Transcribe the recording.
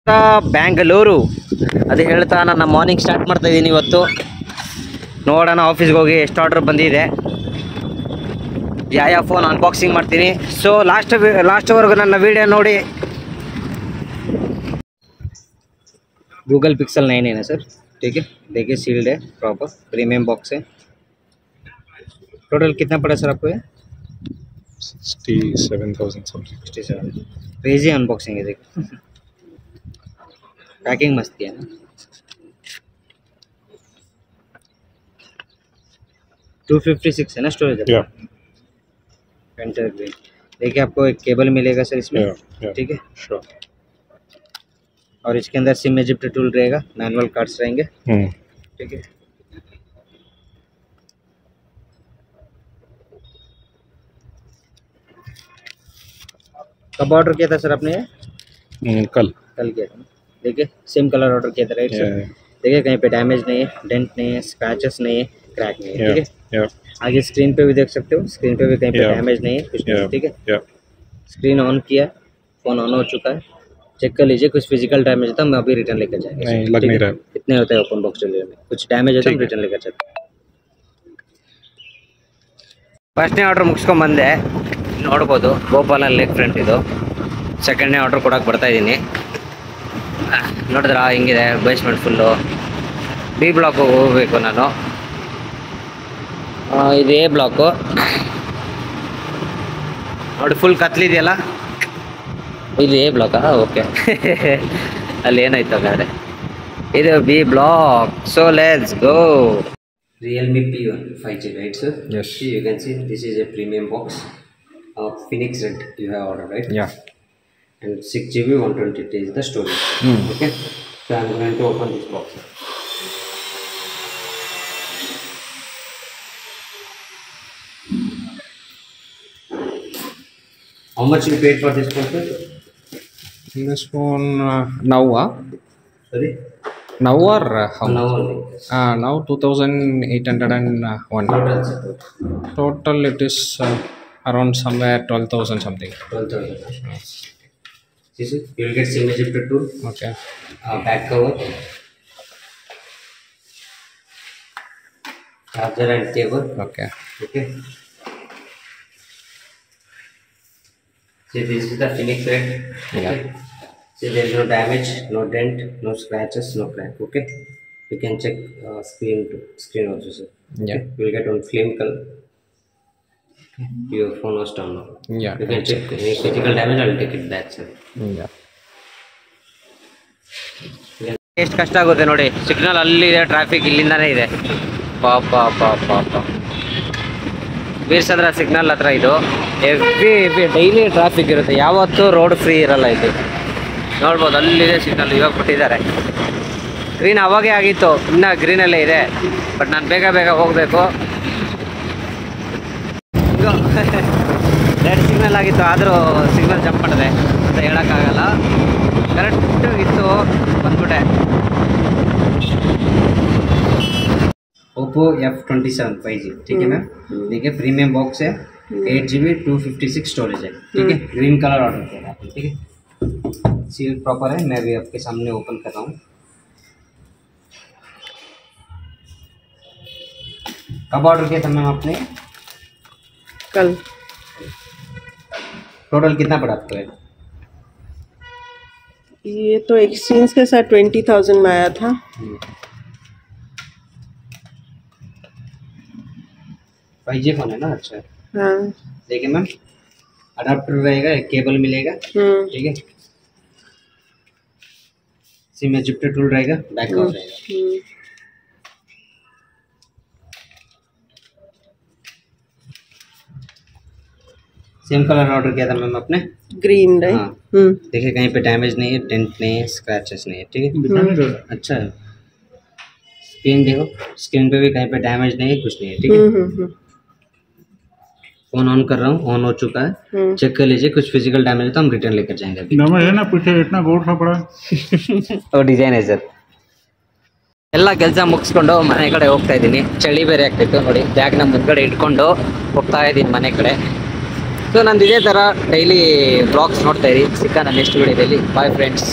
ಬ್ಯಾಂಗಲೂರು ಅದು ಹೇಳ್ತಾ ನಾನು ಮಾರ್ನಿಂಗ್ ಸ್ಟಾರ್ಟ್ ಮಾಡ್ತಾ ಇದ್ದೀನಿ ಇವತ್ತು. ನೋಡೋಣ ಆಫೀಸ್ಗೆ ಹೋಗಿ ಎಷ್ಟು ಆರ್ಡರ್ ಬಂದಿದೆ, ಯಾವ ಫೋನ್ ಅನ್ಬಾಕ್ಸಿಂಗ್ ಮಾಡ್ತೀನಿ. ಸೊ ಲಾಸ್ಟ್ವರೆಗೂ ನನ್ನ ವಿಡಿಯೋ ನೋಡಿ. गूगल पिक्सल 9 है ना सर, ठीक है. देखिए सील्ड है, प्रॉपर प्रीमियम बॉक्स है. टोटल कितना पड़ा सर आपको ये? 67,000 समथिंग. 67. क्रेजी अनबॉक्सिंग है, देखो. पैकिंग मस्त किया ना. 256 है ना स्टोरेज. Painter green. देखिए आपको एक केबल मिलेगा सर इसमें, ठीक है. श्योर. और इसके अंदर सिम इजिप्ट टूल रहेगा, मैनुअल कार्ड्स रहेंगे, ठीक है. कब ऑर्डर किया था सर आपने? कल किया था. देखिए सेम कलर ऑर्डर किया था, राइट सर. देखिए कहीं पे डैमेज नहीं है, डेंट नहीं है, स्क्रैचेस नहीं है, क्रैक नहीं है, ठीक है. आगे स्क्रीन पे भी देख सकते हो, स्क्रीन पे भी कहीं पे डैमेज नहीं है, कुछ नहीं, ठीक है. स्क्रीन ऑन किया, फोन ऑन हो चुका है. चेक कर लीजिए, कुछ फिजिकल डैमेज था मैं अभी रिटर्न लेकर जाएंगे. नहीं लग नहीं रहा है. इतने होते हैं ओपन बॉक्स डिलीवरी में, कुछ डैमेज है तो रिटर्न लेकर जाते. ಫಸ್ಟ್ನೇ ಆರ್ಡರ್ ಮುಗಿಸ್ಕೊಂಡು ಬಂದೆ, ನೋಡ್ಬೋದು ಗೋಪಾಲನ್ ಲೇಕ್ ಫ್ರಂಟ್ ಇದು. ಸೆಕೆಂಡ್ನೇ ಆರ್ಡರ್ ಕೊಡೋಕೆ ಬರ್ತಾ ಇದ್ದೀನಿ. ನೋಡಿದ್ರ ಹಿಂಗಿದೆ ಬೇಸ್ಮೆಂಟ್ ಫುಲ್ಲು. ಬಿ ಬ್ಲಾಕ್ ಹೋಗಬೇಕು ನಾನು. ಇದು ಎ ಬ್ಲಾಕು ನೋಡಿ, ಫುಲ್ ಕತ್ಲಿದೆಯಲ್ಲ. ಇದು ಎ ಬ್ಲಾಕಾ? ಓಕೆ. ಅಲ್ಲಿ ಏನಾಯ್ತು ಹಾಗಾದ್ರೆ, ಇದು B block. So let's go. Realme P1 5G, right sir? Yes. See, you can see this is a premium box of Phoenix Red you have ordered, right? Yeah. And 6GB 128 is the storage. Okay. So I'm going to open this box. How much you paid for this phone, sir? This phone now Sorry? now or how? Now only. Now 2,801. Total, sir. Total it is around somewhere 12,000 something. 12,000. See, sir, you will get SIM ejector tool. Okay. Back cover, charger and cable. Okay. Okay. See, this is the Phoenix Red. Okay. Yeah. See, there is no damage, no dent, no scratches, no crack. Okay. You can check screen also, sir. Yeah. Okay. You will get on flame color. Okay. Your phone was down now. Yeah. You can check any physical damage. I will take it back, sir. Yeah. ಎಷ್ಟು ಕಷ್ಟ ಆಗುತ್ತೆ ನೋಡಿ. Signal ಅಲ್ಲಿದೆ, traffic ಇಲ್ಲಿಂದಾನೇ ಇದೆ. ಪಾಪ ಬೀರ್ಸಂದ್ರ signal ಹತ್ರ ಇದು heavy daily traffic ಇರುತ್ತೆ, ಯಾವತ್ತೂ ರೋಡ್ ಫ್ರೀ ಇರಲ್ಲ ಇದು. ನೋಡ್ಬೋದು ಅಲ್ಲಿದೆ ಸಿಗ್ನಲ್, ಇವಾಗ ಕೊಟ್ಟಿದ್ದಾರೆ. ಗ್ರೀನ್ ಅವಾಗೇ ಆಗಿತ್ತು, ಇನ್ನೂ ಗ್ರೀನಲ್ಲೇ ಇದೆ. ಬಟ್ ನಾನು ಬೇಗ ಹೋಗಬೇಕು. ರೆಡ್ ಸಿಗ್ನಲ್ ಆಗಿತ್ತು, ಆದರೂ ಸಿಗ್ನಲ್ ಜಂಪ್ ಮಾಡಿದೆ ಅಂತ ಹೇಳೋಕ್ಕಾಗಲ್ಲ. ಕರೆಕ್ಟ್ ಇತ್ತು, ಬಂದ್ಬಿಟ್ಟೆ. ओप्पो F27 5G, ठीक है मैम. देखिए प्रीमियम बॉक्स है, 8GB 256 स्टोरेज है, ठीक है. ग्रीन कलर ऑर्डर किया आपने, ठीक है. सील प्रॉपर है, मैं भी आपके सामने ओपन कर रहा हूँ. कब ऑर्डर किया था मैम आपने? कल. टोटल कितना पड़ा आपको? ये तो एक्सचेंज के साथ 20,000 में आया था. 5G फोन है ना. अच्छा. हाँ. देखिए मैम, अडाप्टर रहेगा, एक केबल मिलेगा, ठीक है. सिम इजिप्ट टूल रहेगा, बैक कवर रहेगा. सेम कलर ऑर्डर किया था मैम आपने, ग्रीन, राइट. हाँ. देखिए कहीं पे डैमेज नहीं है, डेंट नहीं है, स्क्रैचेस नहीं है, ठीक है. अच्छा है. स्क्रीन देखो, स्क्रीन पे भी कहीं पे डैमेज नहीं है, कुछ नहीं है, ठीक है. फोन ऑन कर रहा हूँ, ऑन हो चुका है. चेक कर लीजिए, कुछ फिजिकल डैमेज है तो हम रिटर्न लेकर जाएंगे अभी. है ना पीछे इतना गोल सा पड़ा. और डिजाइन है सर. ಎಲ್ಲ ಕೆಲಸ ಮುಗಿಸ್ಕೊಂಡು ಮನೆ ಕಡೆ ಹೋಗ್ತಾ ಇದ್ದೀನಿ. ಚಳಿ ಬೇರೆ ಆಗ್ತಿತ್ತು ನೋಡಿ, ಬ್ಯಾಗ್ನ ಮುಂದ್ಗಡೆ ಇಟ್ಕೊಂಡು ಹೋಗ್ತಾ ಇದ್ದೀನಿ ಮನೆ ಕಡೆ. ಸೊ ನಂದು ಇದೇ ಥರ ಡೈಲಿ ಬ್ಲಾಗ್ಸ್ ನೋಡ್ತಾ ಇರಿ. ಸಿಕ್ಕ ನನ್ನ ನೆಕ್ಸ್ಟ್ ವಿಡಿಯೋದಲ್ಲಿ. Bye friends.